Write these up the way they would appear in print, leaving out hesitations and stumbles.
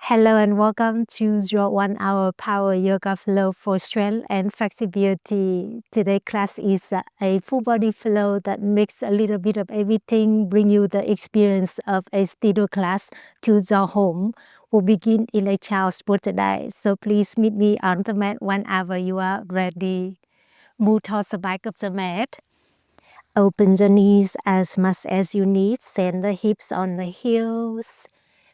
Hello and welcome to your 1 hour power yoga flow for strength and flexibility. Today's class is a full body flow that mix a little bit of everything, bring you the experience of a studio class to your home. We'll begin in a child's pose today. So please meet me on the mat whenever you are ready. Move towards the back of the mat. Open your knees as much as you need. Send the hips on the heels.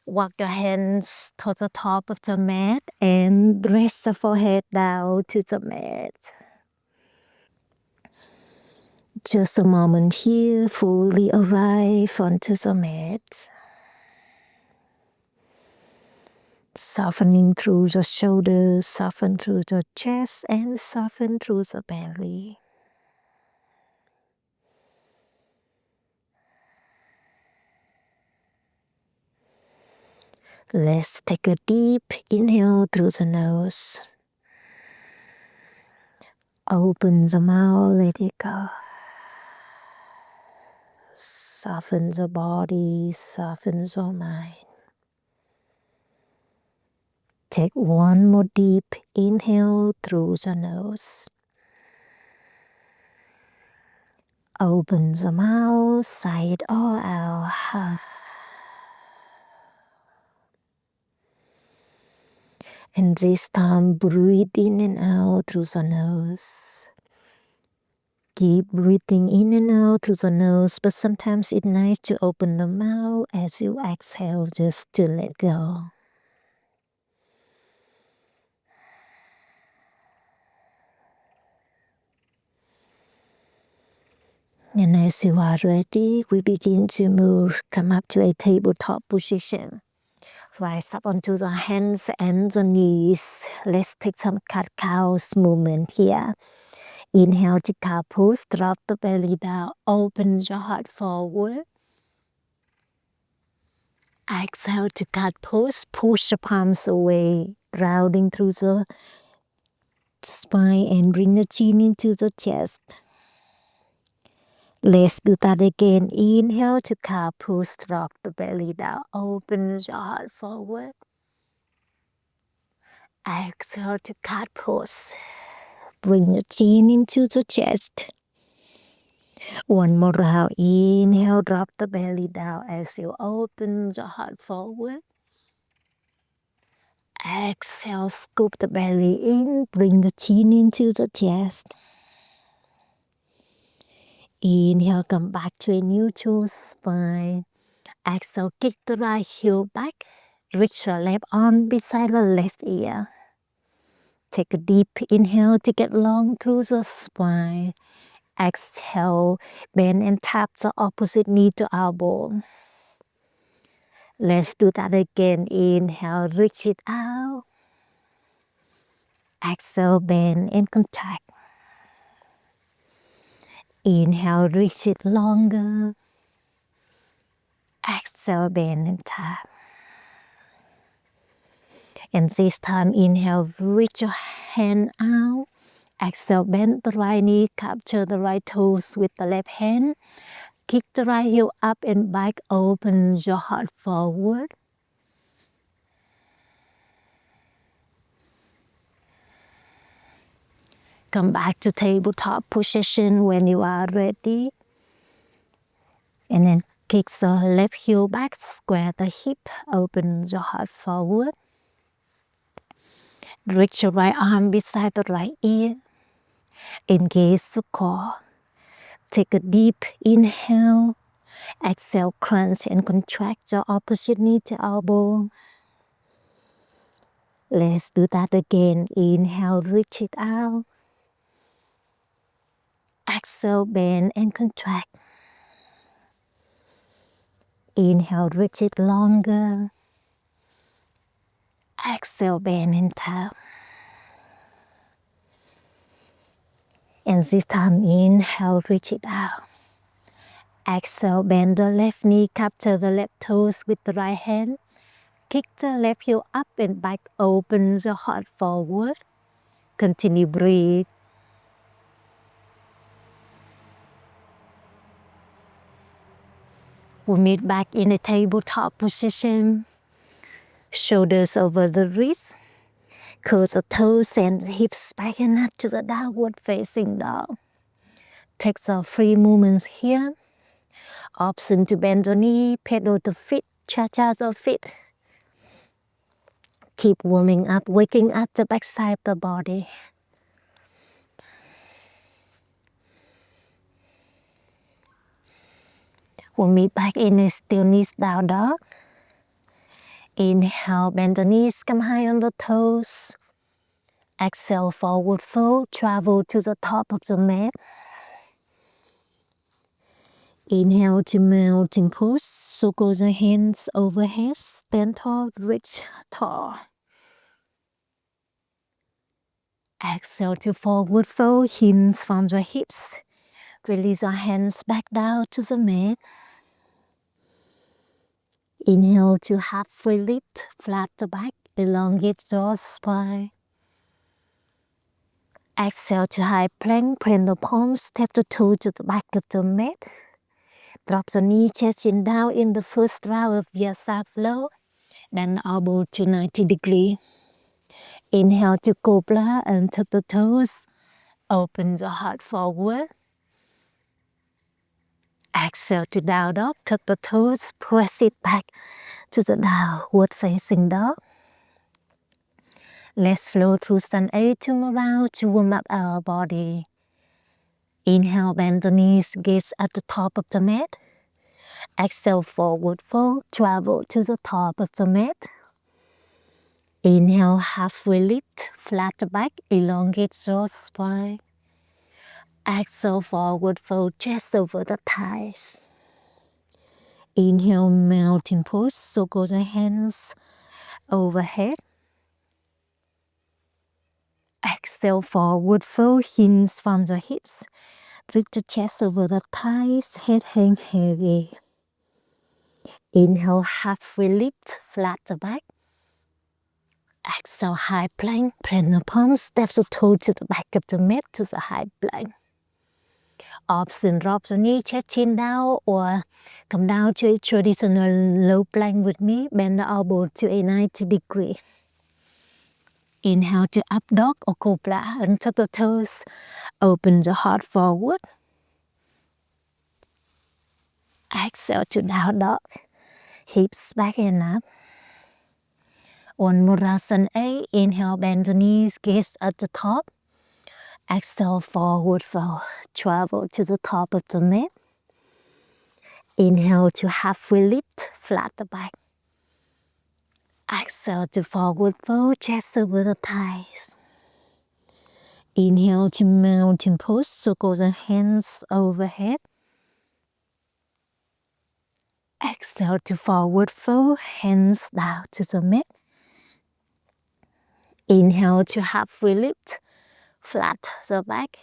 Walk your hands to the top of the mat and rest the forehead down to the mat. Just a moment here, fully arrive onto the mat. Softening through the shoulders, soften through the chest, and soften through the belly. Let's take a deep inhale through the nose. Open the mouth, let it go. Soften the body, soften the mind. Take one more deep inhale through the nose. Open the mouth, sigh it all out. And this time, breathe in and out through the nose. Keep breathing in and out through the nose, but sometimes it's nice to open the mouth as you exhale just to let go. And as you are ready, we begin to move, come up to a tabletop position. Rise up onto the hands and the knees. Let's take some cat-cows movement here. Inhale to cow pose, drop the belly down, open your heart forward. Exhale to cat pose, push the palms away, grounding through the spine and bring the chin into the chest. Let's do that again. Inhale to cow pose, drop the belly down, open your heart forward. Exhale to cat pose. Bring your chin into the chest. One more round. Inhale, drop the belly down as you open your heart forward. Exhale, scoop the belly in. Bring the chin into the chest. Inhale, come back to a neutral spine. Exhale, kick the right heel back. Reach your left arm beside the left ear. Take a deep inhale to get long through the spine. Exhale, bend and tap the opposite knee to elbow. Let's do that again. Inhale, reach it out. Exhale, bend and contract. Inhale, reach it longer. Exhale, bend and tap. And this time, inhale, reach your hand out. Exhale, bend the right knee, capture the right toes with the left hand. Kick the right heel up and back, open your heart forward. Come back to tabletop position when you are ready. And then kick the left heel back, square the hip, open your heart forward. Reach your right arm beside the right ear. Engage the core. Take a deep inhale. Exhale, crunch and contract your opposite knee to elbow. Let's do that again. Inhale, reach it out. Exhale, bend and contract. Inhale, reach it longer. Exhale, bend and tap. And this time, inhale, reach it out. Exhale, bend the left knee, capture the left toes with the right hand. Kick the left heel up and back, open the heart forward. Continue breathe. We'll meet back in a tabletop position. Shoulders over the wrist. Curl the toes and hips back and up to the downward facing dog. Take the free movements here. Option to bend the knee, pedal the feet, cha-cha the feet. Keep warming up, waking up the backside of the body. We'll meet back in a still knees down dog. Inhale, bend the knees, come high on the toes. Exhale, forward fold, travel to the top of the mat. Inhale to mountain pose, circle the hands overhead, stand tall, reach tall. Exhale to forward fold, hinge from the hips. Release our hands back down to the mat. Inhale to halfway lift, flat the back, elongate your spine. Exhale to high plank, plant the palms, step the toe to the back of the mat. Drop the knee, chest chin down in the first round of your side flow. Then elbow to 90 degrees. Inhale to cobra and tuck the toes. Open the heart forward. Exhale to down dog, tuck the toes, press it back to the downward facing dog. Let's flow through sun A to around to warm up our body. Inhale, bend the knees, gaze at the top of the mat. Exhale, forward fold, travel to the top of the mat. Inhale, halfway lift, flat the back, elongate your spine. Exhale, forward fold, chest over the thighs. Inhale, mountain pose, circle the hands overhead. Exhale, forward fold, hinge from the hips. Lift the chest over the thighs, head hang heavy. Inhale, halfway lift, flat the back. Exhale, high plank, plant the palms, step the toe to the back of the mat to the high plank. Option, drop the knee, chest chin down, or come down to a traditional low plank with me, bend the elbow to a 90 degree. Inhale to up dog or cobra, and tuck the toes, open the heart forward. Exhale to down dog, hips back and up. One more round, sun A. Inhale, bend the knees, gaze at the top. Exhale, forward fold, travel to the top of the mat. Inhale to halfway lift, flat the back. Exhale to forward fold, chest over the thighs. Inhale to mountain pose, circle the hands overhead. Exhale to forward fold, hands down to the mat. Inhale to halfway lift, flat the back.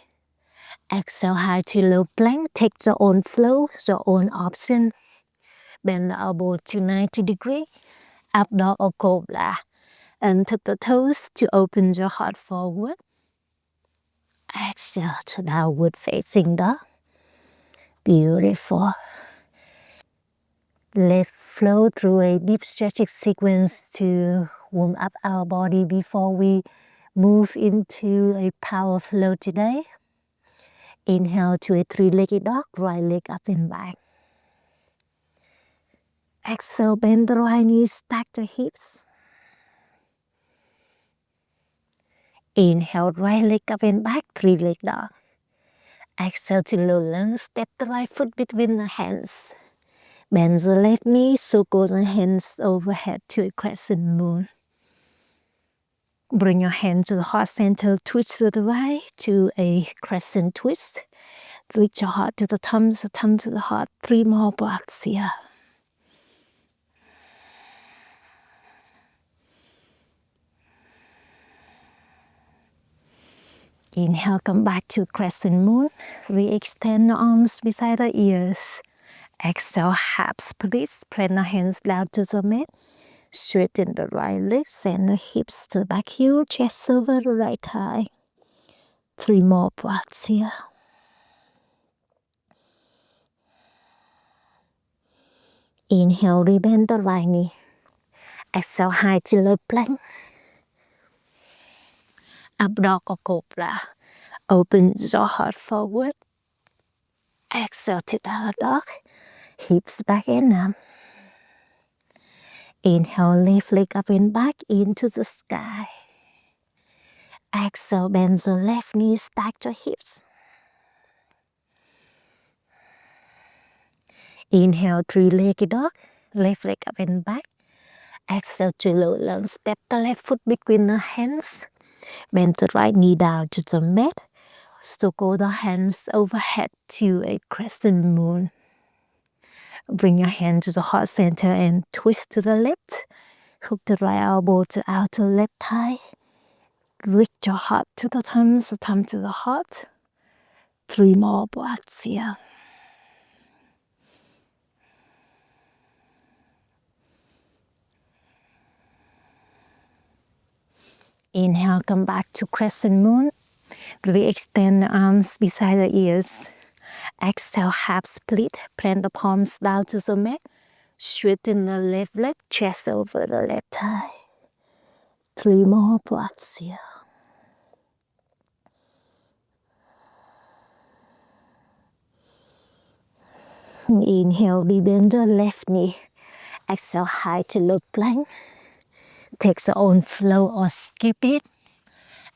Exhale, high to low plank, take your own flow, your own option. Bend the elbow to 90 degrees, up dog or cobra. And tuck the toes to open your heart forward. Exhale to downward facing dog. Beautiful. Let's flow through a deep stretching sequence to warm up our body before we move into a power flow today. Inhale to a three-legged dog, right leg up and back. Exhale, bend the right knee, stack the hips. Inhale, right leg up and back, three-leg dog. Exhale to low lunge, step the right foot between the hands. Bend the left knee, circle the hands overhead to a crescent moon. Bring your hand to the heart center, twist to the right to a crescent twist. Reach your heart to the thumb to the heart. 3 more breaths here. Inhale, come back to crescent moon. Re-extend the arms beside the ears. Exhale, half split. Plant the hands down to the mat. Straighten the right leg, send the hips to the back heel, chest over the right thigh. 3 more breaths here. Inhale, rebend the right knee. Exhale high to low plank. Up dog or cobra. Open your heart forward. Exhale to down dog. Hips back and up. Inhale, lift leg up and back into the sky. Exhale, bend the left knee, stack the hips. Inhale, three-legged dog. Left leg up and back. Exhale to low lunge. Step the left foot between the hands. Bend the right knee down to the mat. Circle the hands overhead to a crescent moon. Bring your hand to the heart center and twist to the left. Hook the right elbow to outer left thigh. Reach your heart to the thumb to the heart. 3 more breaths here. Inhale, come back to crescent moon. Re-extend the arms beside the ears. Exhale, half split. Plant the palms down to the mat. Straighten the left leg, chest over the left thigh. 3 more breaths here. Inhale, we bend the left knee. Exhale, high to low plank. Take your own flow or skip it.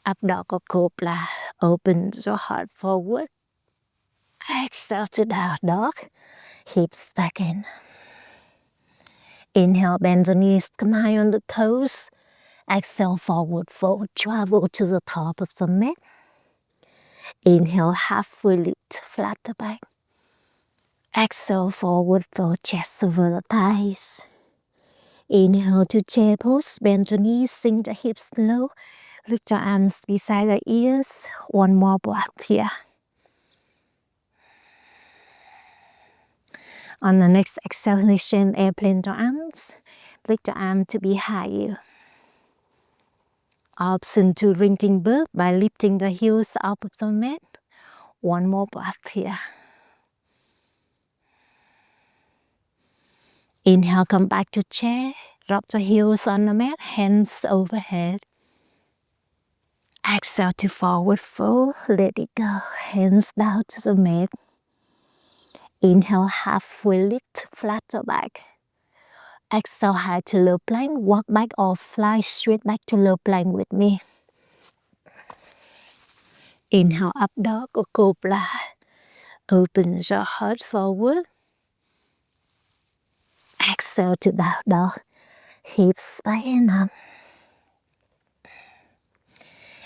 Up dog or cobra. Open your heart forward. Exhale to down dog. Hips back in. Inhale, bend the knees, come high on the toes. Exhale, forward fold. Travel to the top of the mat. Inhale, halfway lift, flat the back. Exhale, forward fold, chest over the thighs. Inhale to chair pose, bend the knees, sink the hips low. Lift your arms beside the ears. 1 more breath here. On the next exhalation, airplane the arms. Lift your arm to be higher. Option to ringing bird by lifting the heels up of the mat. 1 more breath here. Inhale, come back to chair. Drop the heels on the mat, hands overhead. Exhale to forward fold, let it go. Hands down to the mat. Inhale, halfway lift, flat the back. Exhale, high to low plank. Walk back or fly straight back to low plank with me. Inhale, up dog or cobra. Open your heart forward. Exhale to down dog. Hips back and up.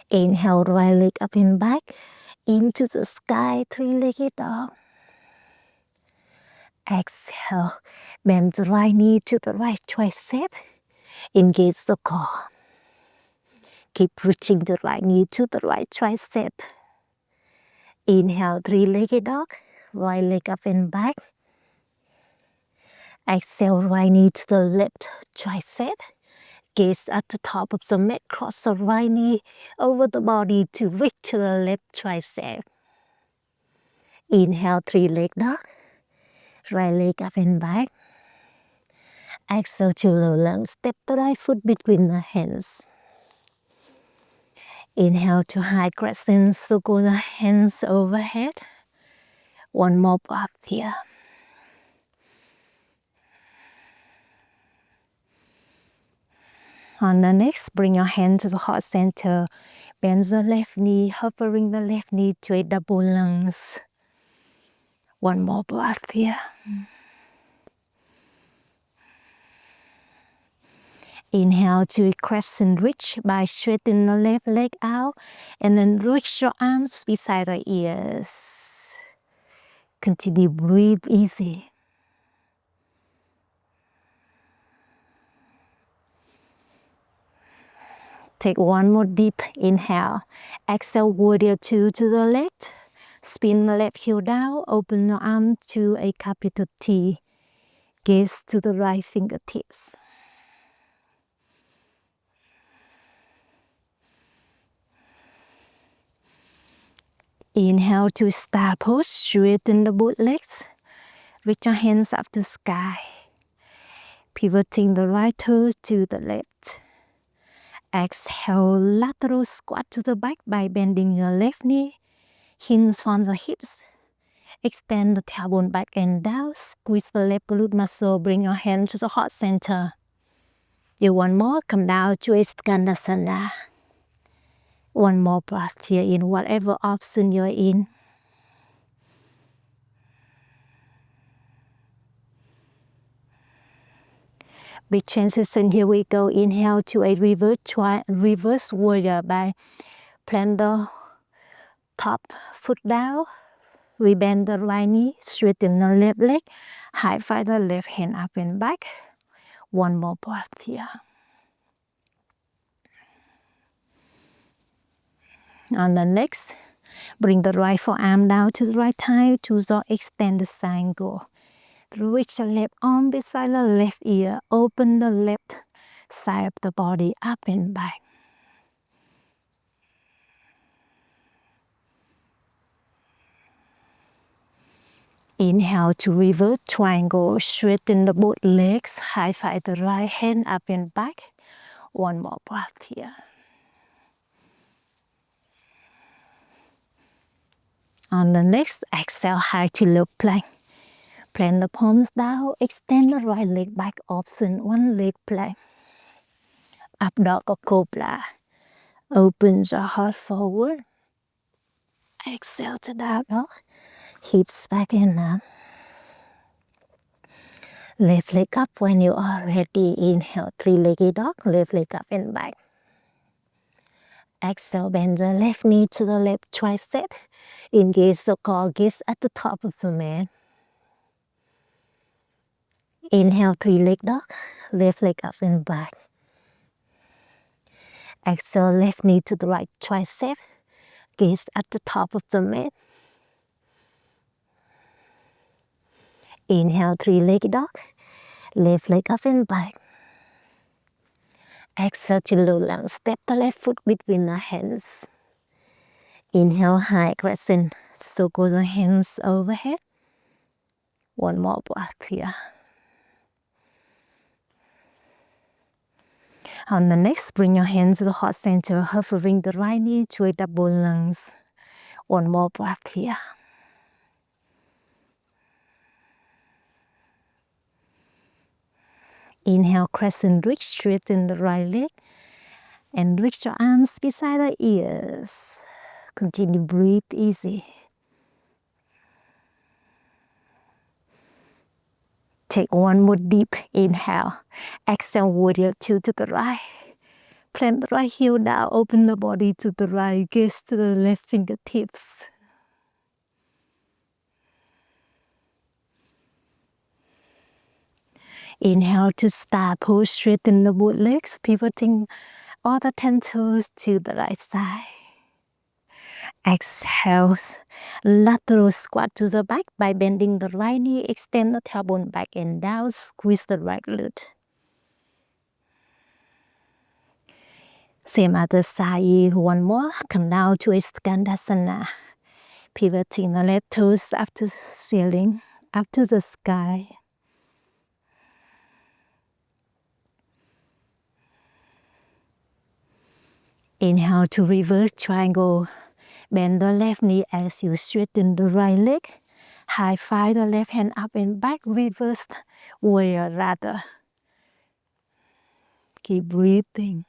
Inhale, right leg up and back. Into the sky, three-legged dog. Exhale, bend the right knee to the right tricep. Engage the core. Keep reaching the right knee to the right tricep. Inhale, three-legged dog. Right leg up and back. Exhale, right knee to the left tricep. Gaze at the top of the mat. Cross the right knee over the body to reach to the left tricep. Inhale, three-legged dog. Right leg up and back. Exhale to low lunge. Step the right foot between the hands. Inhale to high crescent. Circle the hands overhead. 1 more breath here. On the next, bring your hand to the heart center. Bend the left knee, hovering the left knee to a double lunge. 1 more breath here. Inhale to a crescent reach by straightening the left leg out and then reach your arms beside the ears. Continue breathe easy. Take 1 more deep inhale. Exhale, warrior 2 to the left. Spin the left heel down. Open your arm to a capital T. Gaze to the right fingertips. Inhale to star pose. Straighten the both legs. Reach your hands up to sky. Pivoting the right toes to the left. Exhale, lateral squat to the back by bending your left knee. Hinge on the hips. Extend the tailbone back and down. Squeeze the left glute muscle. Bring your hand to the heart center. You one more. Come down to a Skandasana. One more breath here in whatever option you're in. Big transition. Here we go. Inhale to a reverse warrior by plant the top foot down. We bend the right knee, straighten the left leg, high five the left hand up and back. One more breath here. On the next, bring the right forearm down to the right thigh to the extended triangle. Reach the left arm beside the left ear. Open the left side of the body up and back. Inhale to reverse triangle. Straighten the both legs. High five the right hand up and back. One more breath here. On the next, exhale high to low plank. Plant the palms down. Extend the right leg back. Option one leg plank. Up dog or cobra. Open the heart forward. Exhale to down dog. Hips back and up. Left leg up when you are ready. Inhale, three-legged dog. Left leg up and back. Exhale, bend the left knee to the left tricep. Engage the core, gaze at the top of the mat. Inhale, three-legged dog. Left leg up and back. Exhale, left knee to the right tricep. Gaze at the top of the mat. Inhale, three-legged dog. Left leg up and back. Exhale to low lunge. Step the left foot between the hands. Inhale, high crescent. Circle the hands overhead. One more breath here. On the next, bring your hands to the heart center, hovering the right knee to a double lunge. One more breath here. Inhale, crescent reach, straighten the right leg. And reach your arms beside the ears. Continue, breathe easy. Take one more deep inhale. Exhale, warrior two to the right. Plant the right heel down, open the body to the right, gaze to the left fingertips. Inhale to start pose, straighten the both legs, pivoting all the 10 toes to the right side. Exhale, lateral squat to the back by bending the right knee, extend the tailbone back and down, squeeze the right glute. Same other side, one more, come down to a Skandasana. Pivoting the left toes up to the ceiling, up to the sky. Inhale to reverse triangle. Bend the left knee as you straighten the right leg. High five the left hand up and back. Reverse warrior rather. Keep breathing.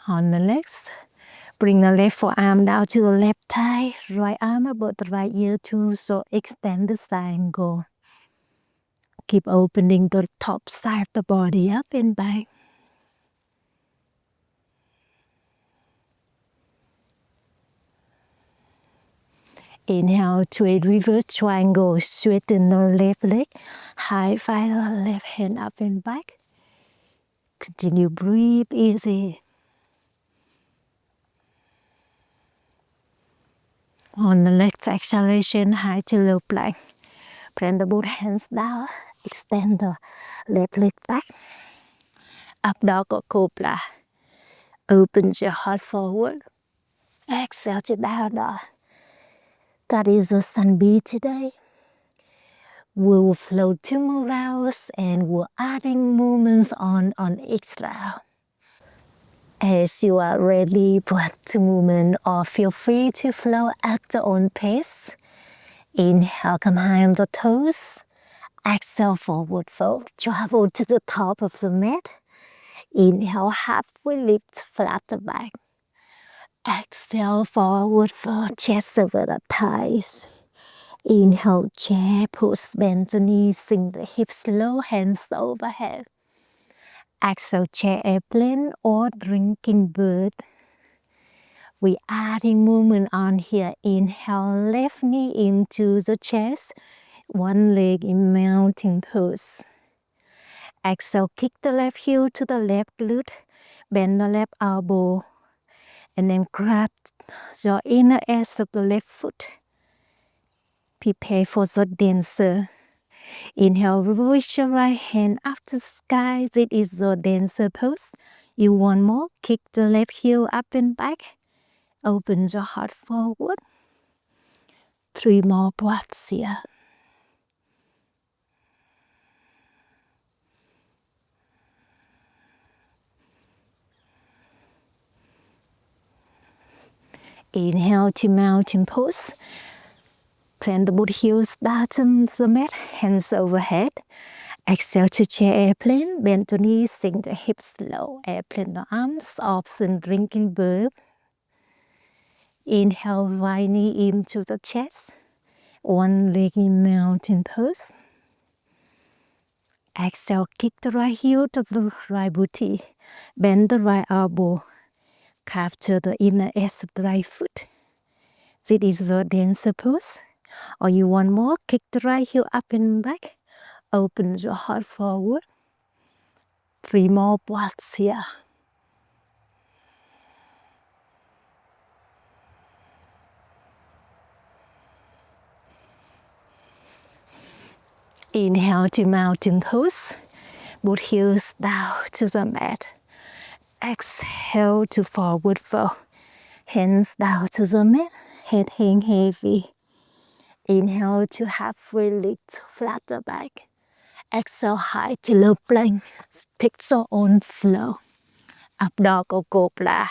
On the next, bring the left forearm down to the left thigh. Right arm above the right ear too. So extend the triangle. Keep opening the top side of the body up and back. Inhale to a reverse triangle. Straighten the left leg. High five the left hand up and back. Continue, breathe easy. On the next exhalation, high to low plank. Plant the both hands down. Extend the left leg back. Up dog or cobra. Open your heart forward. Exhale to down dog. That is a sun B today. We will flow 2 more rounds and we're adding movements on each round. As you are ready for the movement, or feel free to flow at your own pace. Inhale, come high on the toes. Exhale, forward fold. Travel to the top of the mat. Inhale, halfway lift, flat the back. Exhale, forward fold, chest over the thighs. Inhale, chair pose, bend the knees, sink the hips low, hands overhead. Exhale, chair airplane or drinking bird. We adding movement on here. Inhale, left knee into the chest. One leg in mountain pose. Exhale, kick the left heel to the left glute. Bend the left elbow. And then grab your inner edge of the left foot. Prepare for the dancer. Inhale, reach your right hand up to the sky. This is the dancer pose. You want more? Kick the left heel up and back. Open your heart forward. 3 more breaths here. Inhale to mountain pose. Plant the both heels down the mat, hands overhead. Exhale to chair airplane, bend the knees, sink the hips low. Airplane the arms, option drinking bird. Inhale, right knee into the chest. One leg in mountain pose. Exhale, kick the right heel to the right booty. Bend the right elbow. Capture the inner edge of the right foot. This is the dancer pose. Or you want more? Kick the right heel up and back. Open your heart forward. 3 more breaths here. Inhale to mountain pose. Both heels down to the mat. Exhale to forward fold. Hands down to the mat. Head hang heavy. Inhale to halfway lift, flat the back. Exhale high to low plank. Take your own flow. Up dog or cobra.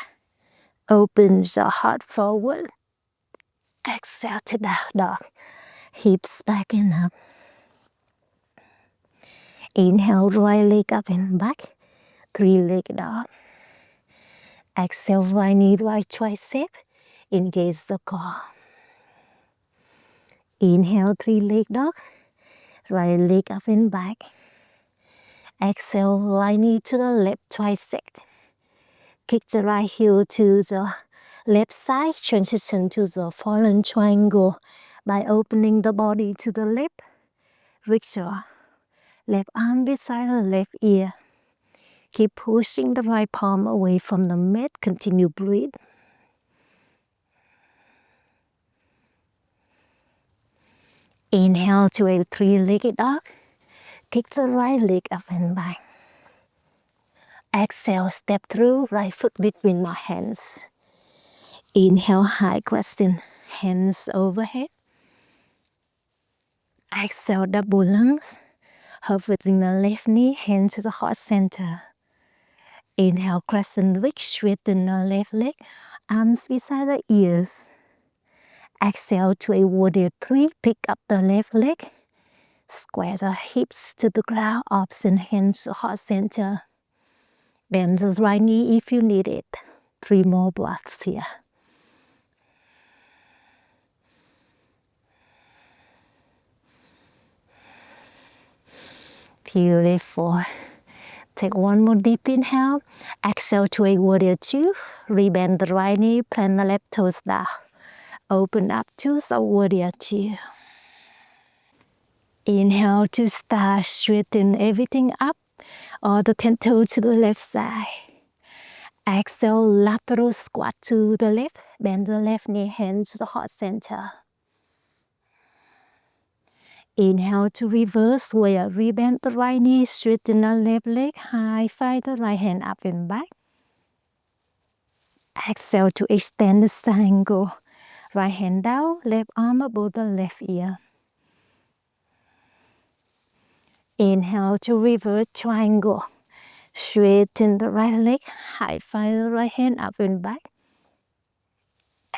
Open your heart forward. Exhale to down dog. Hips back and up. Inhale, right leg up and back. 3-leg dog. Exhale, right knee, right tricep. Engage the core. Inhale, 3-leg dog. Right leg up and back. Exhale, right knee to the left tricep. Kick the right heel to the left side. Transition to the fallen triangle by opening the body to the left. Reach your left arm beside the left ear. Keep pushing the right palm away from the mat. Continue breathe. Inhale to a 3-legged dog. Kick the right leg up and back. Exhale, step through, right foot between my hands. Inhale, high crescent, hands overhead. Exhale, double lunges. Hovering the left knee, hand to the heart center. Inhale, crescent lift, straighten the left leg, arms beside the ears. Exhale to a warrior 3, pick up the left leg. Square the hips to the ground, option hands to heart center. Bend the right knee if you need it. 3 more breaths here. Beautiful. Take 1 more deep inhale. Exhale to a warrior 2. Rebend the right knee, plant the left toes down. Open up to the warrior 2. Inhale to start, straighten everything up. All the 10 toes to the left side. Exhale, lateral squat to the left. Bend the left knee, hand to the heart center. Inhale to reverse, where rebend the right knee, straighten the left leg, high find the right hand up and back. Exhale to extend the triangle. Right hand down, left arm above the left ear. Inhale to reverse triangle. Straighten the right leg, high find the right hand up and back.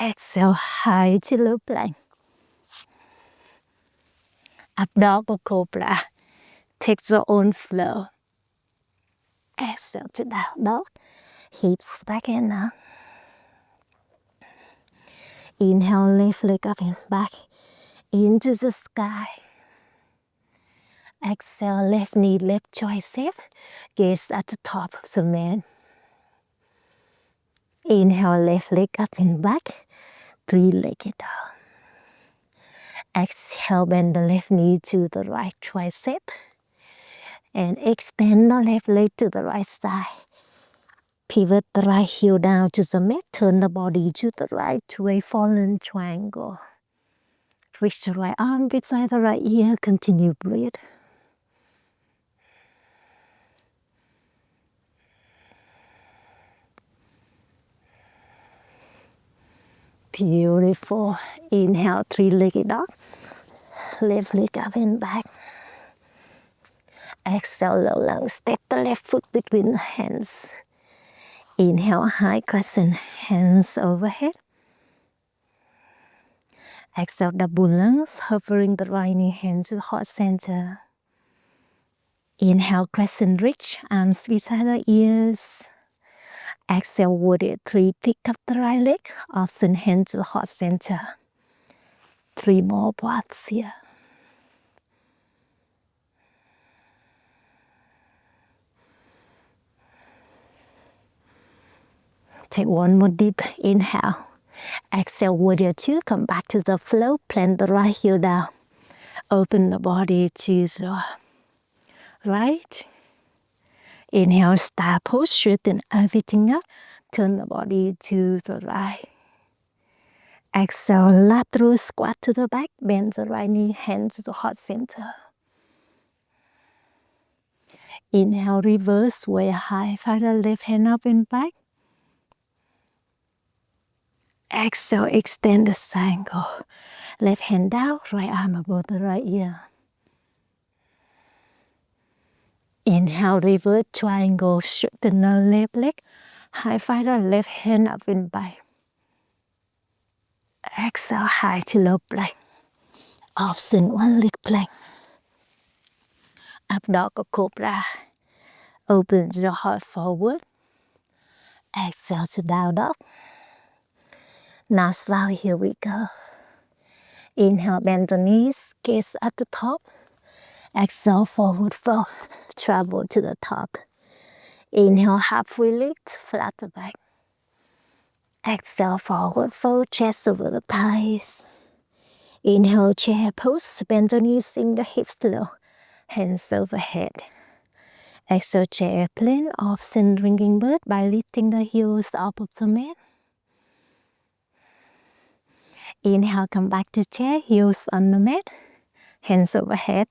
Exhale, high to low plank. Up dog or cobra. Take your own flow. Exhale to down dog. Hips back and up. Inhale, left leg up and back into the sky. Exhale, left knee, left tricep. Gaze at the top of the mat. Inhale, left leg up and back. Three-legged dog. Exhale, bend the left knee to the right tricep. And extend the left leg to the right side. Pivot the right heel down to the mat. Turn the body to the right to a fallen triangle. Reach the right arm beside the right ear. Continue breathe. Beautiful. Inhale, three-legged dog. Left leg up and back. Exhale, low lunge. Step the left foot between the hands. Inhale, high crescent, hands overhead. Exhale, double lunge, hovering the right knee, hand to the heart center. Inhale, crescent reach, arms beside the ears. Exhale, warrior three, pick up the right leg, option hand to the heart center. 3 more breaths here. Take one more deep inhale. Exhale, warrior two, come back to the flow, plant the right heel down. Open the body to the right. Inhale, star pose, straighten everything up. Turn the body to the right. Exhale, lateral squat to the back. Bend the right knee, hand to the heart center. Inhale, reverse, way high. Find the left hand up and back. Exhale, extend the triangle. Left hand down, right arm above the right ear. Inhale, reverse triangle, straighten the left leg. High find the left hand up and back. Exhale, high to low plank. Option one leg plank. Up dog or cobra. Open your heart forward. Exhale to down dog. Now slowly, here we go. Inhale, bend the knees, gaze at the top. Exhale, forward fold, travel to the top. Inhale, halfway lift, flat the back. Exhale, forward fold, chest over the thighs. Inhale, chair pose, bend the knees, sink the hips low, hands overhead. Exhale, chair plane, option ringing bird by lifting the heels up of the mat. Inhale, come back to chair, heels on the mat, hands overhead.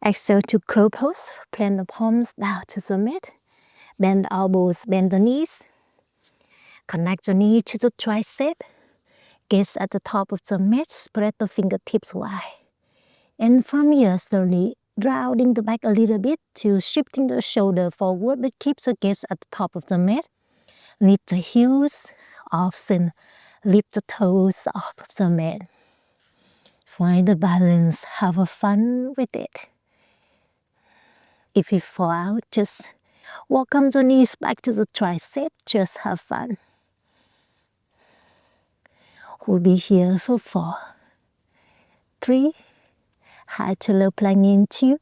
Exhale to crow pose, plant the palms down to the mat. Bend the elbows, bend the knees. Connect the knee to the tricep. Gaze at the top of the mat, spread the fingertips wide. And from here, slowly rounding the back a little bit to shifting the shoulder forward, but keep the gaze at the top of the mat. Lift the heels, option, lift the toes off of the mat. Find the balance, have a fun with it. If you fall out, just welcome the knees back to the tricep, just have fun. We'll be here for 4, 3, high to low plank in 2,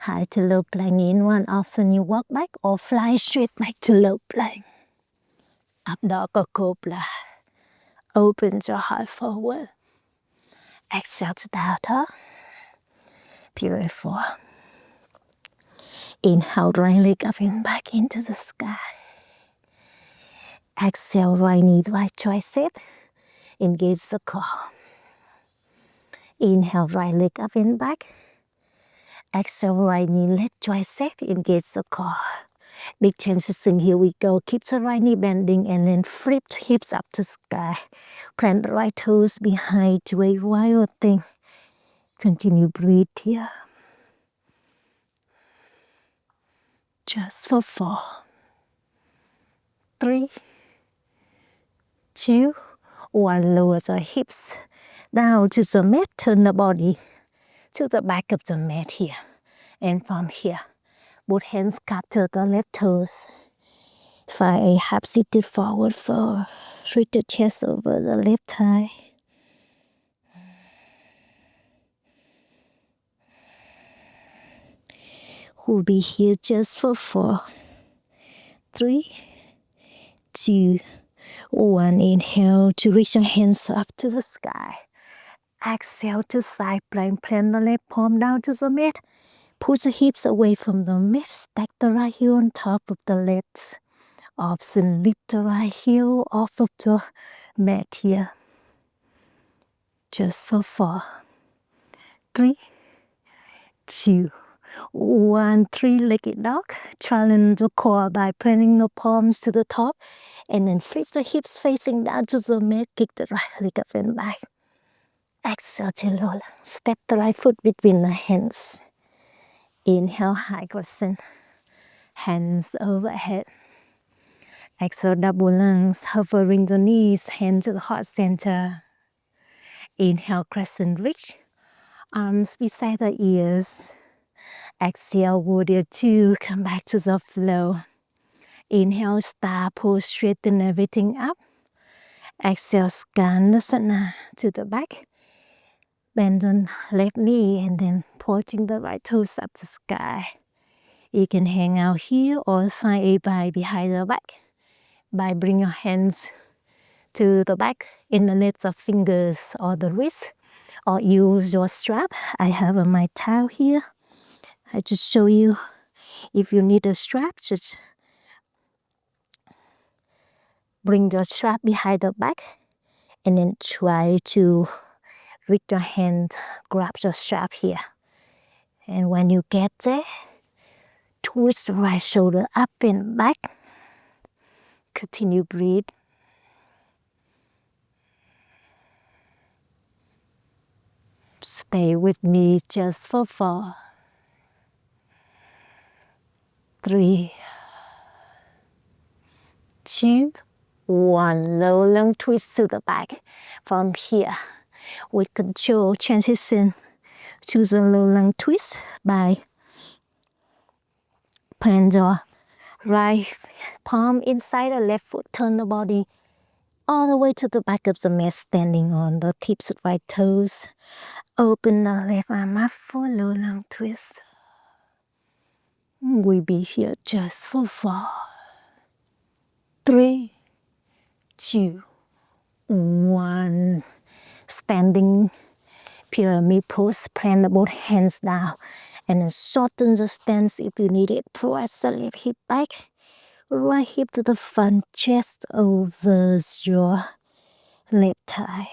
high to low plank in 1. Option you walk back or fly straight back to low plank. Up dog or cobra. Open your heart forward. Exhale to down dog. Beautiful. Inhale, right leg up and back into the sky. Exhale, right knee, right tricep. Engage the core. Inhale, right leg up and back. Exhale, right knee, left tricep. Engage the core. Big transition, here we go. Keep the right knee bending and then flip the hips up to sky. Plant the right toes behind to a wild thing. Continue breathe here. just for 4, 3, 2, 1. Lower the hips down to the mat. Turn the body to the back of the mat here. And from here, both hands cup to the left toes. Find a half-seated forward fold. Reach the chest over the left thigh. We'll be here just for 4, 3, 2, 1. Inhale to reach your hands up to the sky. Exhale to side plank. Plant the left palm down to the mat. Push the hips away from the mat. Stack the right heel on top of the left. Option, lift the right heel off of the mat here. Just for 4, 3, 2, 1. Three-legged dog. Challenge the core by planting the palms to the top. And then flip the hips facing down to the mat. Kick the right leg up and back. Exhale to lower. Step the right foot between the hands. Inhale, high crescent. Hands overhead. Exhale, double lunges, hovering the knees, hands to the heart center. Inhale, crescent reach. Arms beside the ears. Exhale, warrior 2. Come back to the flow. Inhale, star pose, straighten everything up. Exhale, Skandasana to the back. Bend the left knee and then pointing the right toes up to sky. You can hang out here or find a by behind the back. By bring your hands to the back in the length of fingers or the wrist. Or use your strap. I have my towel here. I just show you if you need a strap, just bring your strap behind the back and then try to reach your hand, grab your strap here. And when you get there, twist the right shoulder up and back. Continue breathe. Stay with me just for 4, 3, 2, 1. Low lung twist to the back. From here, with control, transition to the low lung twist by plant your right palm inside the left foot. Turn the body all the way to the back of the mat, standing on the tips of right toes. Open the left arm up for low lung twist. We'll be here just for 4, 3, 2, 1. Standing pyramid pose. Plant both hands down and then shorten the stance if you need it. Press the left hip back. Right hip to the front, chest over your left thigh.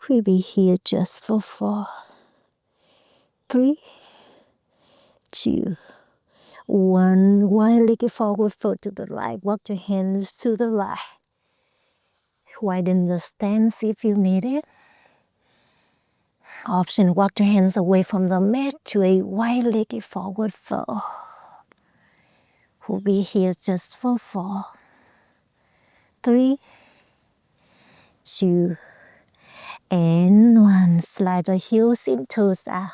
We'll be here just for 4, 3, 2, 1. Wide-legged forward fold to the right. Walk your hands to the right. Widen the stance if you need it. Option, walk your hands away from the mat to a wide-legged forward fold. We'll be here just for 4, 3, 2, and 1. Slide the heels in, toes out.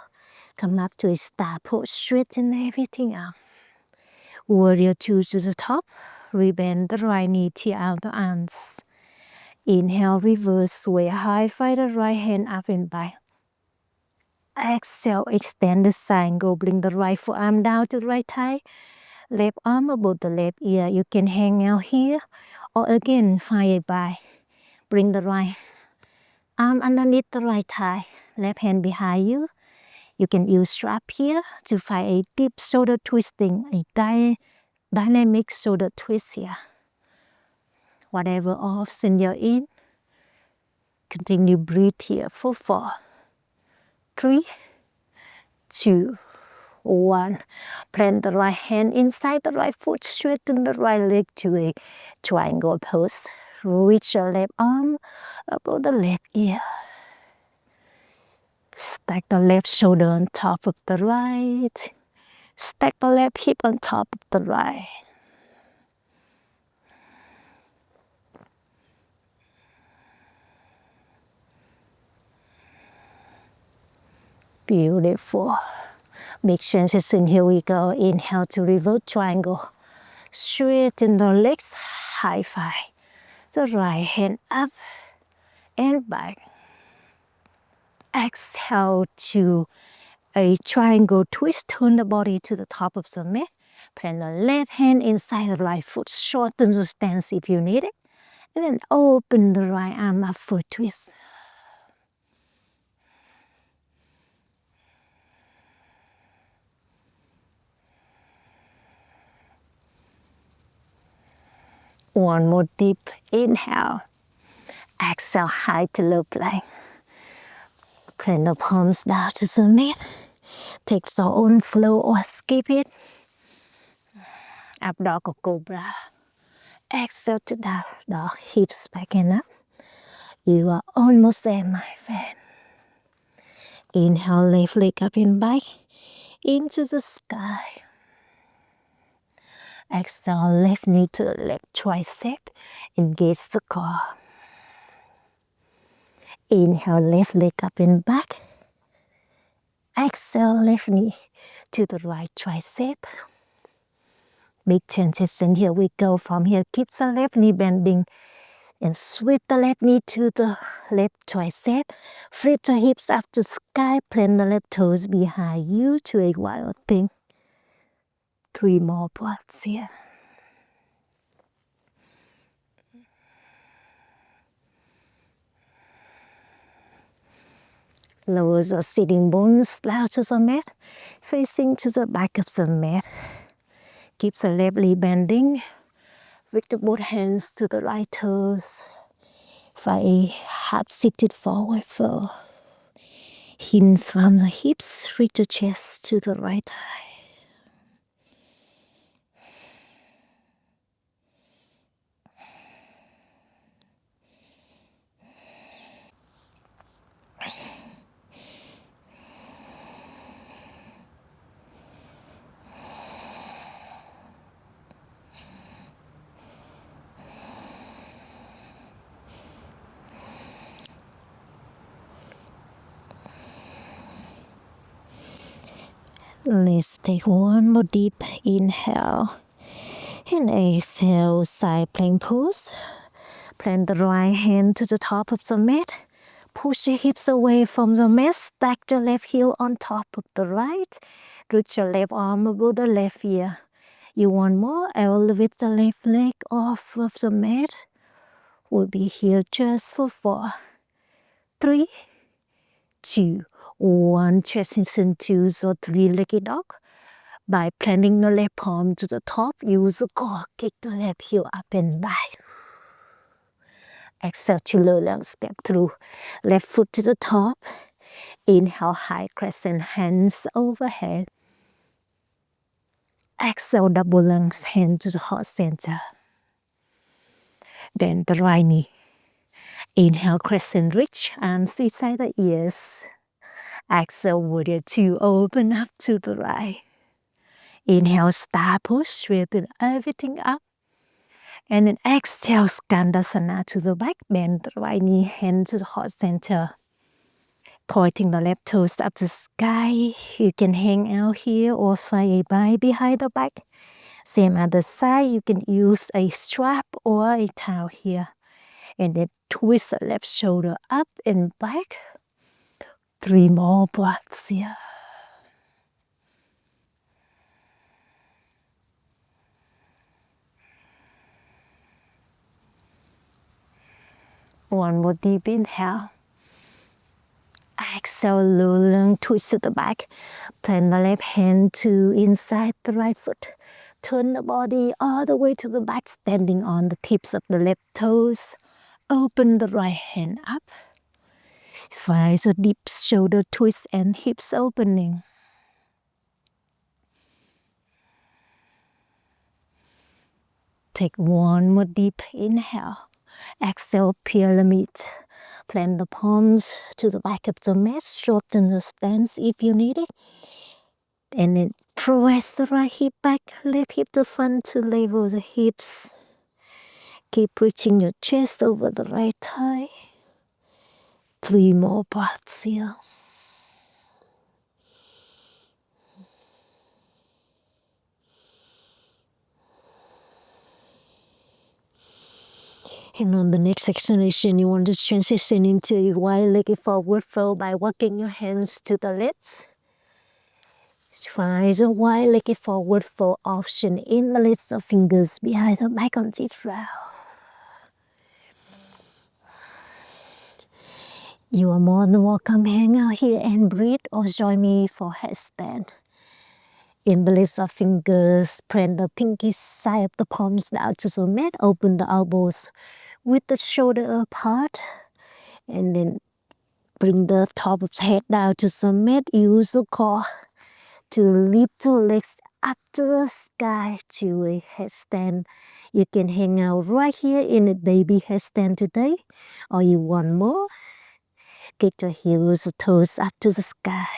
Come up to a star pose, straighten everything up. Warrior 2 to the top. Rebend the right knee, tear out the arms. Inhale, reverse, sway high, find the right hand up and back. Exhale, extend the side, go bring the right forearm down to the right thigh. Left arm above the left ear. You can hang out here or again find a by. Bring the right arm underneath the right thigh. Left hand behind you. You can use strap here to find a deep shoulder twisting, a dynamic shoulder twist here. Whatever option you're in, continue breathe here for 4, 3, 2, 1. Plant the right hand inside the right foot, straighten the right leg to a triangle pose. Reach your left arm above the left ear. Stack the left shoulder on top of the right. Stack the left hip on top of the right. Beautiful. Big transition, here we go. Inhale to reverse triangle. Straighten the legs, high five. The right hand up and back. Exhale to a triangle twist. Turn the body to the top of the mat. Plant the left hand inside the right foot. Shorten the stance if you need it. And then open the right arm up for a twist. One more deep inhale. Exhale, high to low plank. Plant the palms down to the mat. Take your own flow or skip it. Up dog or cobra. Exhale to down dog, hips back and up. You are almost there, my friend. Inhale, left leg up and back into the sky. Exhale, left knee to the left tricep. Engage the core. Inhale, left leg up and back. Exhale, left knee to the right tricep. Big transition, here we go. From here, keep the left knee bending and sweep the left knee to the left tricep. Flip the hips up to sky. Plant the left toes behind you to a wild thing. 3 more breaths here. Lower the sitting bones down to the mat, facing to the back of the mat. Keep the left knee bending. With the both hands to the right toes. Find half seated forward fold. Hinge from the hips, reach the chest to the right thigh. Let's take one more deep inhale. And exhale, side plank pose. Plant the right hand to the top of the mat. Push your hips away from the mat. Stack the left heel on top of the right. Reach your left arm above the left ear. You want more? Elevate the left leg off of the mat. We'll be here just for 4, 3, 2, 1. Transition to the 3-legged dog. By planting the left palm to the top, use the core, kick the left heel up and back. Exhale to low lunge, step through. Left foot to the top. Inhale, high crescent, hands overhead. Exhale, double lunge, hand to the heart center. Bend the right knee. Inhale, crescent reach, arms beside the ears. Exhale, warrior 2, open up to the right. Inhale, star pose, straighten everything up. And then exhale, Skandasana to the back. Bend the right knee, hand to the heart center. Pointing the left toes up to sky. You can hang out here or find a bind behind the back. Same other side, you can use a strap or a towel here. And then twist the left shoulder up and back. 3 more breaths here. One more deep inhale. Exhale, low lunge, twist to the back. Plant the left hand to inside the right foot. Turn the body all the way to the back, standing on the tips of the left toes. Open the right hand up. Find a deep shoulder twist and hips opening. Take one more deep inhale. Exhale, pyramid. Plant the palms to the back of the mat. Shorten the stance if you need it. And then press the right hip back, left hip to front to level the hips. Keep reaching your chest over the right thigh. 3 more breaths here. And on the next exhalation, you want to transition into a wide-legged forward fold by walking your hands to the legs. Try the wide-legged forward fold option in the list of fingers behind the back on the floor. You are more than welcome. Hang out here and breathe or join me for headstand. In the list of fingers, plant the pinky side of the palms down to the mat. Open the elbows with the shoulder apart. And then bring the top of the head down to the mat. Use the core to lift the legs up to the sky to a headstand. You can hang out right here in a baby headstand today. Or you want more? Get your heels or toes up to the sky.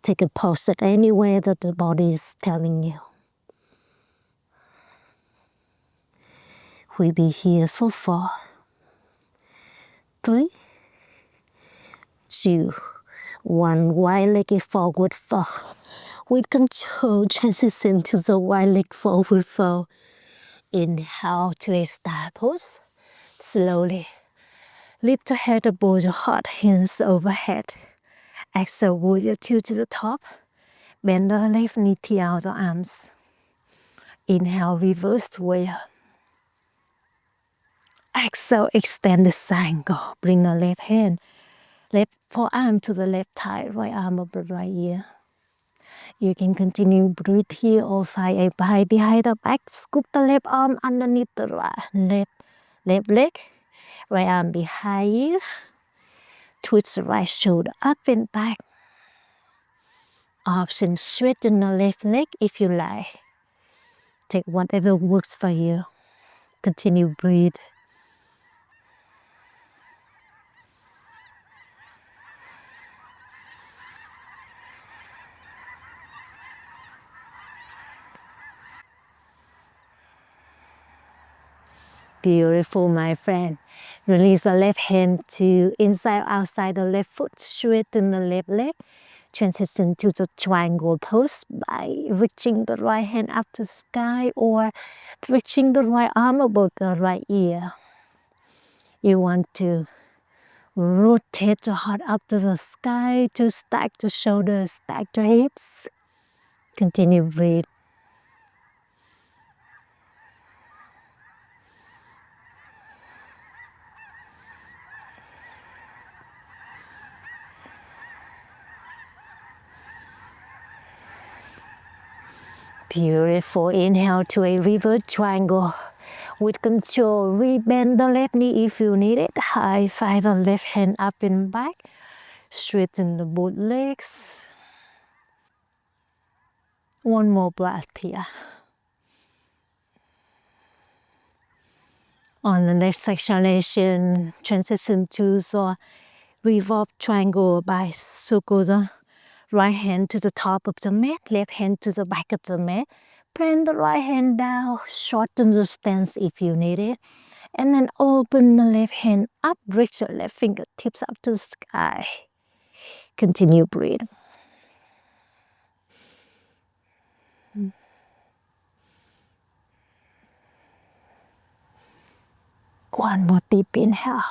Take a pause at anywhere that the body is telling you. We'll be here for 4, 3, 2, 1. Wide-legged forward fold. With control, transition to the wide-legged forward fold. Inhale to a star pose. Slowly lift your head above your heart, hands overhead. Exhale, warrior 2 to the top. Bend the left knee, tear out the arms. Inhale, reverse warrior. Exhale, extend the triangle. Bring the left hand, left forearm to the left thigh, right arm over the right ear. You can continue breathe here or find a pie behind the back. Scoop the left arm underneath the left leg. Right arm behind you. Twist the right shoulder up and back. Option straighten the left leg if you like. Take whatever works for you. Continue breathe. Beautiful, my friend. Release the left hand to inside or outside the left foot. Straighten the left leg. Transition to the triangle pose by reaching the right hand up to the sky or reaching the right arm above the right ear. You want to rotate your heart up to the sky to stack the shoulders, stack the hips. Continue breathe. Beautiful. Inhale to a reverse triangle. With control, rebend the left knee if you need it. High five the left hand up and back. Straighten the both legs. One more breath here. On the next exhalation, transition to the revolve triangle by circle the right hand to the top of the mat, left hand to the back of the mat. Plant the right hand down, shorten the stance if you need it. And then open the left hand up, reach your left fingertips up to the sky. Continue breathe. One more deep inhale.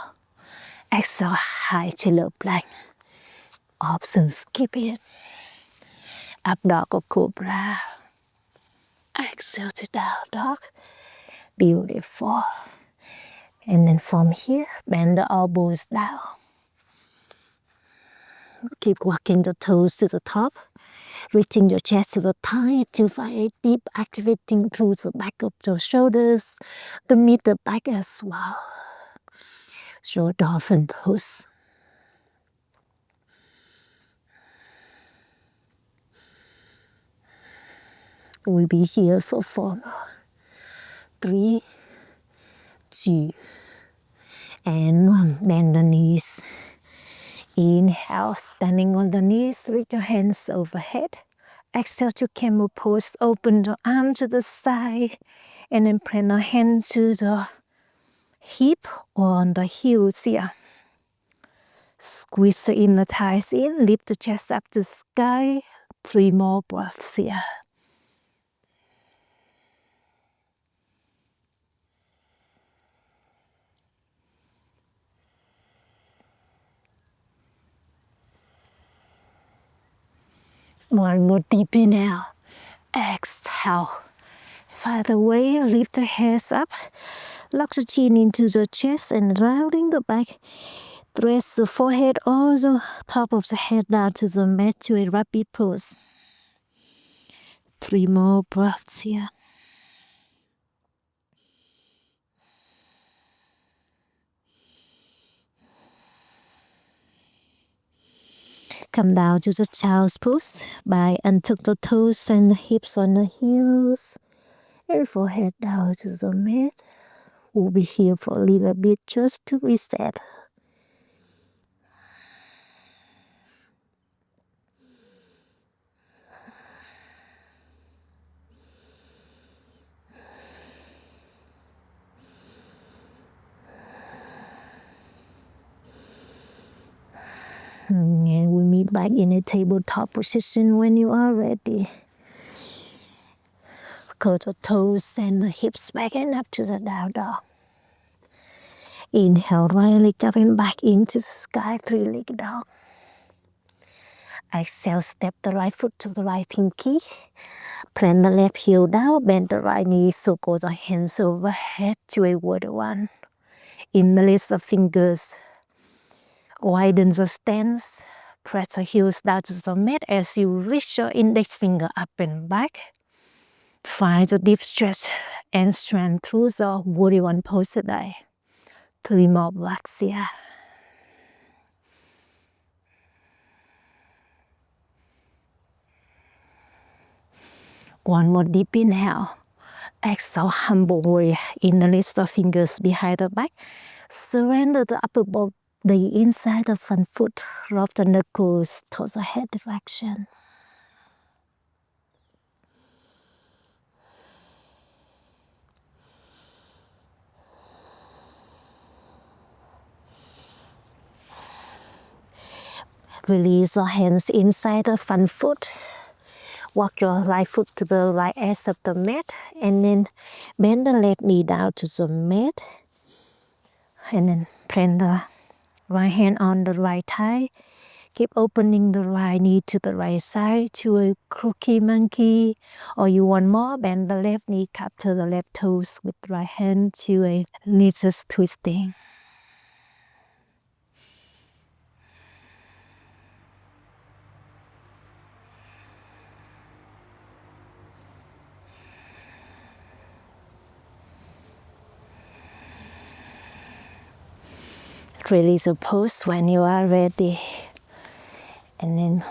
Exhale, high to low plank. Option skip it. Up dog or cobra. Exhale to down dog. Beautiful. And then from here, bend the elbows down. Keep walking the toes to the top. Reaching your chest to the thigh to find a deep activating through the back of the shoulders, the mid, the back as well. Show dolphin pose. We'll be here for 4 more. 3, 2, and 1. Bend the knees. Inhale, standing on the knees, reach your hands overhead. Exhale to camel pose, open the arm to the side, and then plant the hands to the hip or on the heels here. Squeeze the inner thighs in, lift the chest up to sky. 3 more breaths here. One more deep inhale. Exhale. Find the way, lift the hands up. Lock the chin into the chest and rounding the back. Press the forehead or the top of the head down to the mat to a rapid pose. 3 more breaths here. Come down to the child's pose by untuck the toes and the hips on the heels. And forehead down to the mat. We'll be here for a little bit just to reset. And we meet back in a tabletop position when you are ready. Curl the toes and the hips back and up to the down dog. Inhale, right leg up and back into the sky, 3-legged dog. Exhale, step the right foot to the right pinky. Plant the left heel down, bend the right knee, circle the hands overhead to a warrior one. Interlace the fingers. Widen the stance. Press the heels down to the mat as you reach your index finger up and back. Find the deep stretch and strength through the warrior one pose today. 3 more breaths here. One more deep inhale. Exhale, humble warrior. Interlace the fingers behind the back. Surrender the upper body inside the front foot. Drop the knuckles towards the head direction. Release your hands inside the front foot. Walk your right foot to the right edge of the mat. And then bend the left knee down to the mat. And then plant the right hand on the right thigh. Keep opening the right knee to the right side to a crooked monkey. Or you want more, bend the left knee cup to the left toes with right hand to a knees twisting. Release the pose when you are ready. And then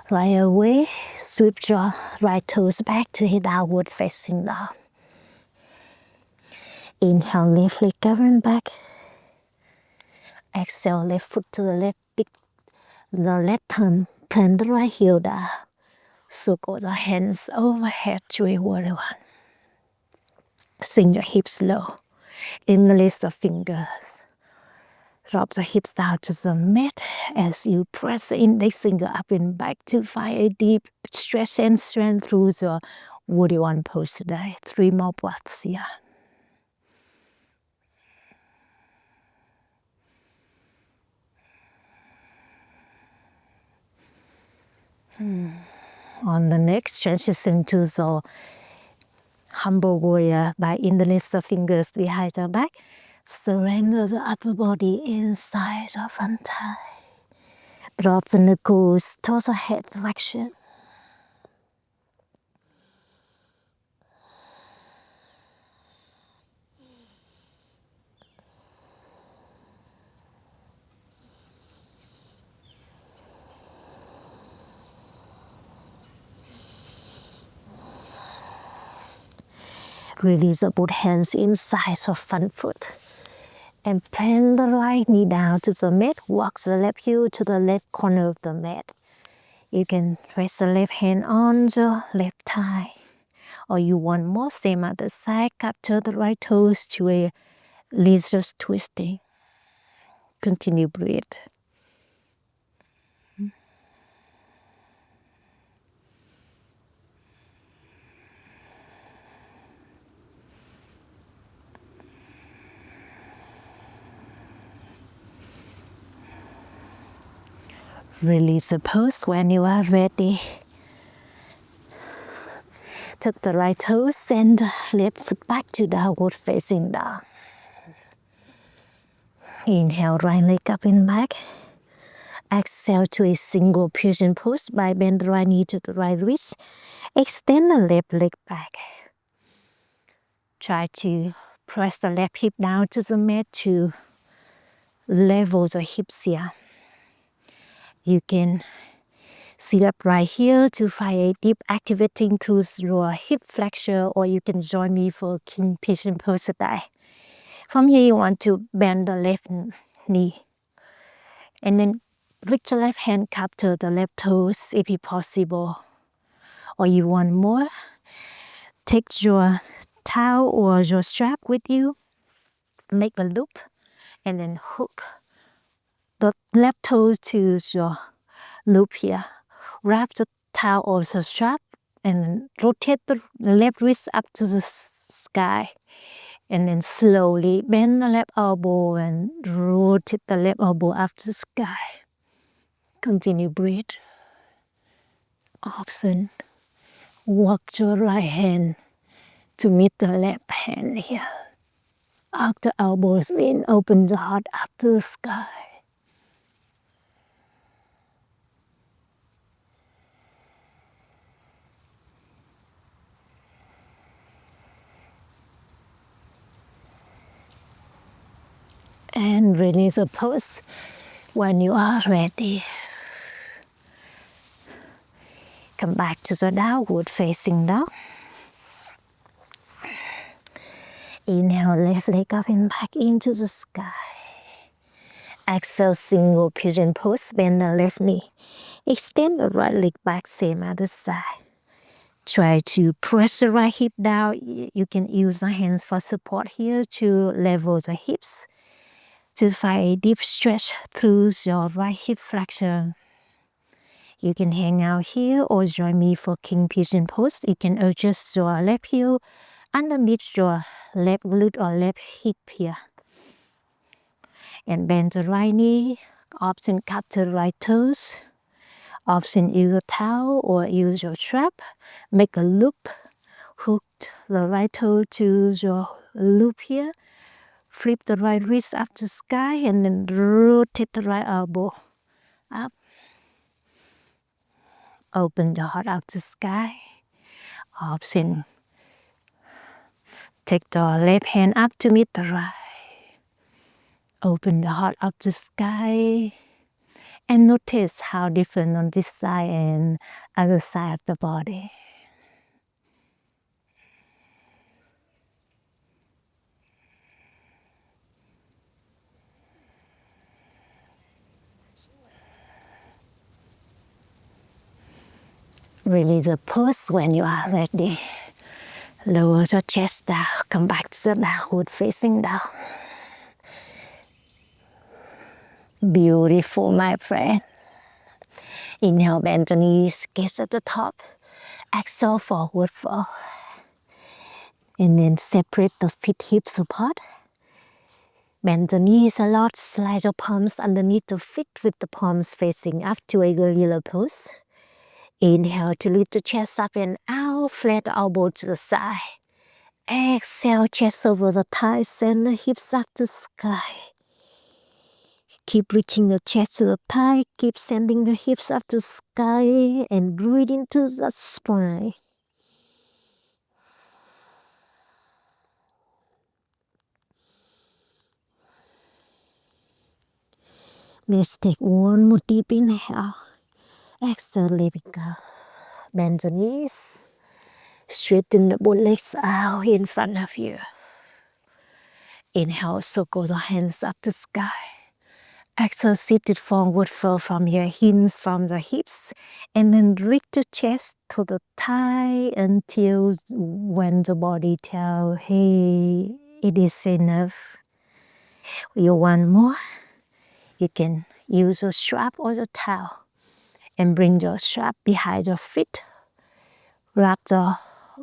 right away, sweep your right toes back to a downward facing dog. Inhale, left leg up and back. Exhale, left foot to the left, pick the left turn, plant the right heel down. Circle the hands overhead to a warrior one. Sink your hips low. Interlace the fingers. Drop the hips down to the mat as you press the index finger up and back to find a deep stretch and strength through the warrior one pose today. 3 more breaths here. On the next, transition to the humble warrior by interlace the fingers behind the back. Surrender the upper body inside the front thigh. Drop the knuckles towards the head direction. Release the both hands inside of front foot. And plant the right knee down to the mat. Walk the left heel to the left corner of the mat. You can rest the left hand on the left thigh. Or you want more, same other side. Capture the right toes to a lizard twisting. Continue breathe. Release the pose when you are ready. Tuck the right toes, send the left foot back to downward facing dog. Inhale, right leg up and back. Exhale to a single pigeon pose by bend the right knee to the right wrist. Extend the left leg back. Try to press the left hip down to the mat to level the hips here. You can sit up right here to find a deep activating through your hip flexor, or you can join me for king pigeon pose today. From here, you want to bend the left knee. And then reach the left hand, capture the left toes if it's possible. Or you want more, take your towel or your strap with you, make a loop, and then hook the left toes to your loop here. Wrap the towel or the strap and rotate the left wrist up to the sky. And then slowly bend the left elbow and rotate the left elbow up to the sky. Continue breathe. Option. Walk your right hand to meet the left hand here. Arc the elbows in, open the heart up to the sky. And release the pose when you are ready. Come back to the downward facing dog. Inhale, left leg up and back into the sky. Exhale, single pigeon pose, bend the left knee. Extend the right leg back, same other side. Try to press the right hip down. You can use the hands for support here to level the hips. To find a deep stretch through your right hip flexor. You can hang out here or join me for king pigeon pose. You can adjust your left heel underneath your left glute or left hip here. And bend the right knee. Option capture the right toes. Option use a towel or use your strap. Make a loop. Hook the right toe to your loop here. Flip the right wrist up to the sky and then rotate the right elbow up. Open the heart up to the sky. Option. Take the left hand up to meet the right. Open the heart up to the sky. And notice how different on this side and other side of the body. Release the pose when you are ready. Lower your chest down. Come back to the downward facing dog. Beautiful, my friend. Inhale, bend the knees, gaze at the top. Exhale, forward fold. And then separate the feet hips apart. Bend the knees a lot. Slide your palms underneath the feet with the palms facing up to a gorilla pose. Inhale to lift the chest up and out. Flat the elbow to the side. Exhale, chest over the thighs. Send the hips up to the sky. Keep reaching the chest to the thigh. Keep sending the hips up to the sky. And breathe into the spine. Let's take one more deep inhale. Exhale, let it go. Bend the knees. Straighten the both legs out in front of you. Inhale, circle the hands up to sky. Exhale, seated forward fold from your hands from the hips. And then lift the chest to the thigh until when the body tells, hey, it is enough. You want more? You can use a strap or the towel and bring your strap behind your feet. Wrap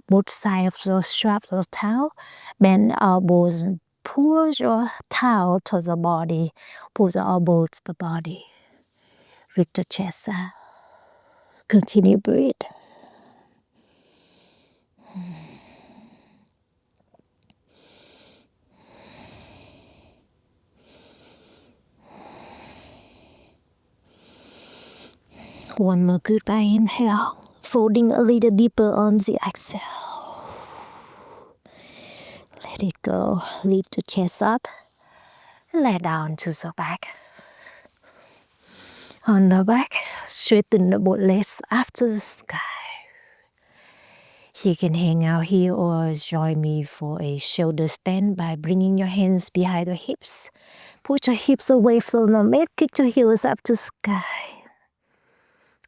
both sides of the strap or towel. Bend the elbows and pull your towel to the body. Pull the elbow to the body. Lift the chest out. Continue breathe. One more goodbye inhale. Folding a little deeper on the exhale. Let it go. Lift the chest up. Lay down to the back. On the back, straighten the both legs up to the sky. You can hang out here or join me for a shoulder stand by bringing your hands behind the hips. Put your hips away from the mat. Kick your heels up to sky.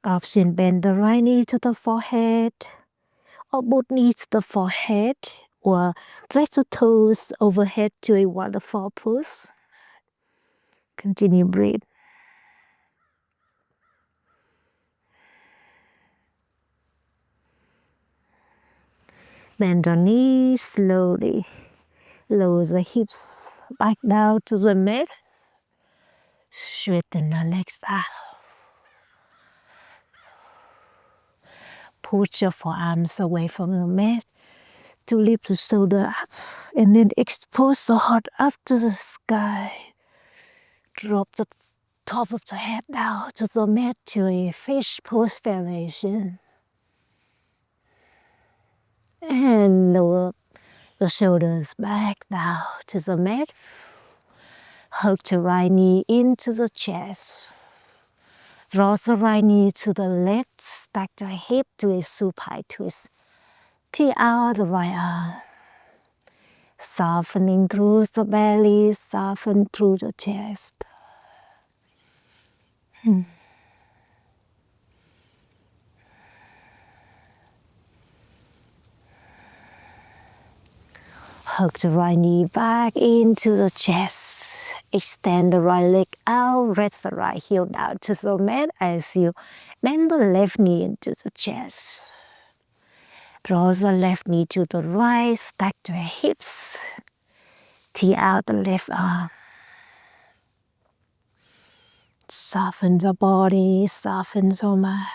Option, bend the right knee to the forehead, or both knees to the forehead, or flex the toes overhead to a waterfall pose. Continue breathe. Bend the knees slowly. Lower the hips back down to the mat. Straighten the legs out. Put your forearms away from the mat to lift the shoulder up and then expose the heart up to the sky. Drop the top of the head down to the mat to a fish pose variation. And lower the shoulders back down to the mat. Hug the right knee into the chest. Draw the right knee to the left, stack the hip to a supine twist. Tee out the right arm. Softening through the belly, soften through the chest. Hug the right knee back into the chest. Extend the right leg out. Rest the right heel down to the mat as you bend the left knee into the chest. Draw the left knee to the right. Stack the hips. Tee out the left arm. Soften the body. Soften the mind.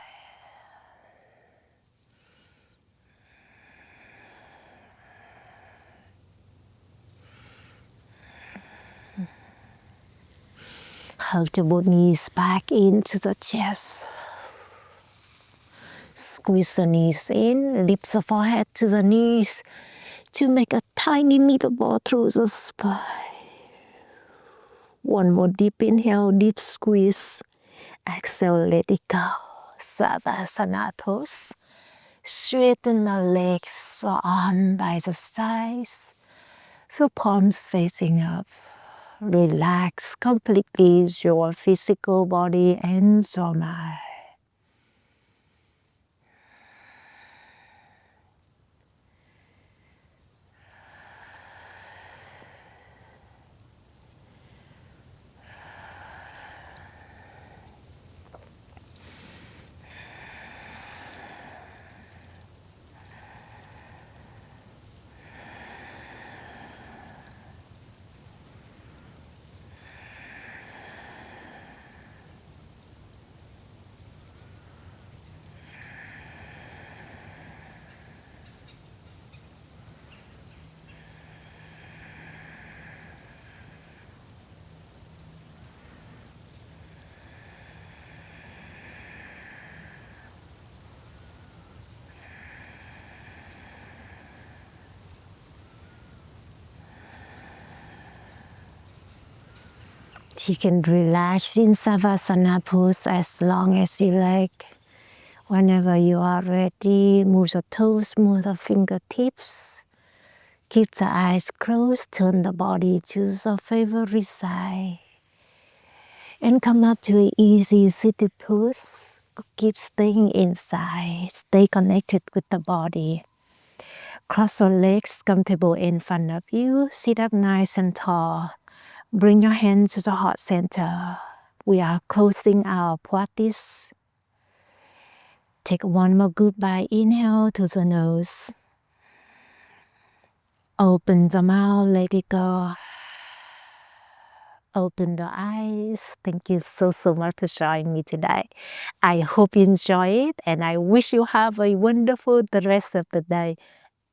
Hug the both knees back into the chest. Squeeze the knees in, lift the forehead to the knees to make a tiny needle ball through the spine. One more deep inhale, deep squeeze. Exhale, let it go. Savasana pose. Straighten the legs, the arm by the sides. So palms facing up. Relax completely your physical body and your mind. You can relax in Savasana pose as long as you like, Whenever you are ready, move the toes, move the fingertips. Keep the eyes closed, turn the body to the favorite side. And come up to an easy seated pose. Keep staying inside, stay connected with the body. Cross your legs comfortable in front of you. Sit up nice and tall. Bring your hand to the heart center. We are closing our practice. Take one more goodbye inhale to the nose. Open the mouth, let it go. Open the eyes. Thank you so much for joining me today. I hope you enjoy it and I wish you have a wonderful the rest of the day.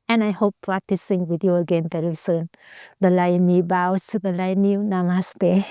And I hope practicing with you again very soon. The light me bows to the light you. Namaste.